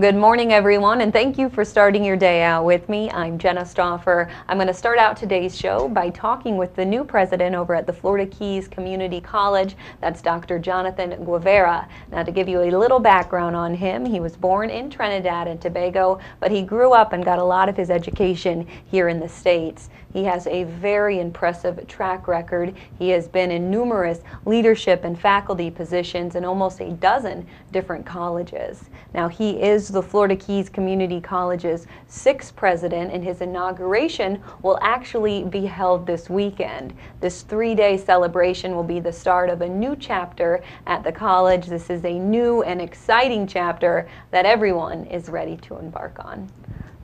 Good morning, everyone, and thank you for starting your day out with me. I'm Jenna Stauffer. I'm going to start out today's show by talking with the new president over at the Florida Keys Community College. That's Dr. Jonathan Gueverra. Now, to give you a little background on him, he was born in Trinidad and Tobago, but he grew up and got a lot of his education here in the States. He has a very impressive track record. He has been in numerous leadership and faculty positions in almost a dozen different colleges. Now, he is the Florida Keys Community College's 6th president, and his inauguration will actually be held this weekend. This 3-day celebration will be the start of a new chapter at the college. This is a new and exciting chapter that everyone is ready to embark on.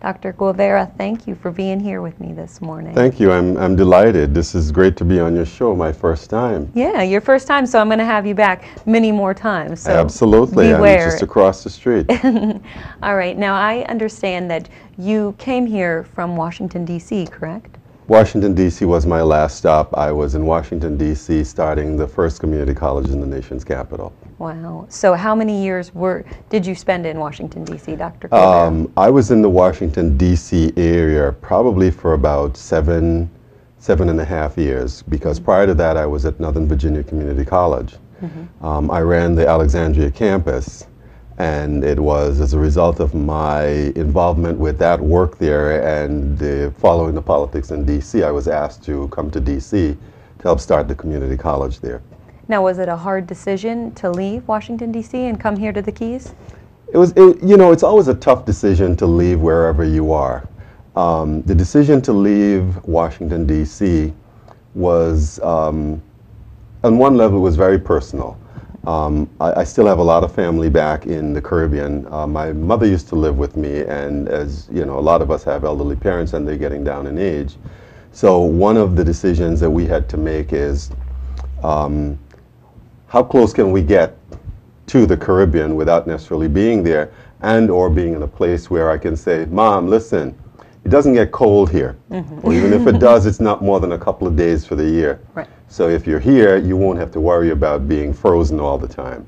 Dr. Gueverra, thank you for being here with me this morning. Thank you. I'm delighted. This is great to be on your show, my first time. Yeah, your first time, so I'm going to have you back many more times. So absolutely. Beware. I'm just across the street. All right. Now, I understand that you came here from Washington, D.C., correct? Washington, D.C. was my last stop. I was in Washington, D.C., starting the first community college in the nation's capital. Wow. So how many years did you spend in Washington, D.C., Dr. Gueverra? I was in the Washington, D.C. area probably for about seven and a half years, because prior to that I was at Northern Virginia Community College. I ran the Alexandria campus, and it was as a result of my involvement with that work there and following the politics in D.C., I was asked to come to D.C. to help start the community college there. Now, was it a hard decision to leave Washington, D.C. and come here to the Keys? You know, it's always a tough decision to leave wherever you are. The decision to leave Washington, D.C. was, on one level, was very personal. I still have a lot of family back in the Caribbean. My mother used to live with me, and as you know, a lot of us have elderly parents and they're getting down in age. So one of the decisions that we had to make is, how close can we get to the Caribbean without necessarily being there, and or being in a place where I can say, Mom, listen, it doesn't get cold here. Or even if it does, it's not more than a couple of days for the year. Right. So if you're here, you won't have to worry about being frozen all the time.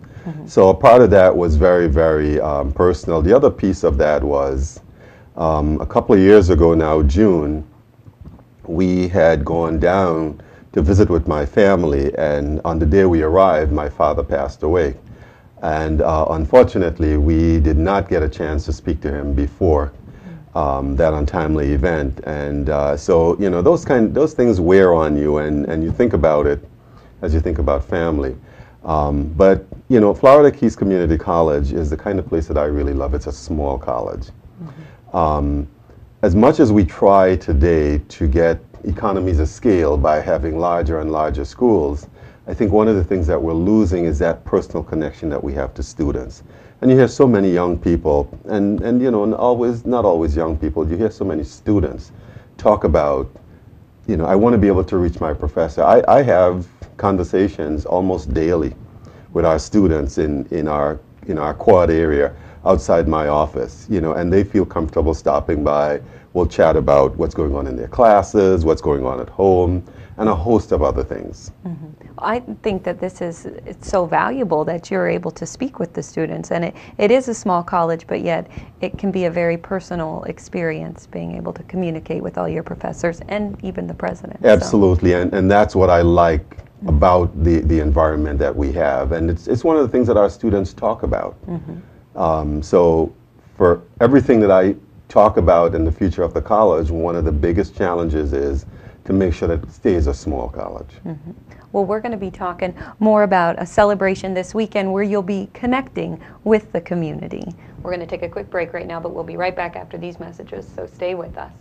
So a part of that was very, very personal. The other piece of that was a couple of years ago now, June, we had gone down to visit with my family, and on the day we arrived, my father passed away. And unfortunately, we did not get a chance to speak to him before that untimely event. And so, you know, those things wear on you, and you think about it as you think about family. But, you know, Florida Keys Community College is the kind of place that I really love. It's a small college. As much as we try today to get economies of scale by having larger and larger schools, I think one of the things that we're losing is that personal connection that we have to students. And you hear so many young people, and you know, not always young people, you hear so many students talk about, you know, I want to be able to reach my professor. I have conversations almost daily with our students in our quad area outside my office, you know, and they feel comfortable stopping by. We'll chat about what's going on in their classes, what's going on at home, and a host of other things. I think that it's so valuable that you're able to speak with the students, and it is a small college, but yet it can be a very personal experience being able to communicate with all your professors and even the president. Absolutely, so. And that's what I like about the environment that we have, and it's one of the things that our students talk about. So for everything that I talk about in the future of the college, one of the biggest challenges is to make sure that it stays a small college. Well, we're going to be talking more about a celebration this weekend where you'll be connecting with the community. We're going to take a quick break right now, but we'll be right back after these messages, so stay with us.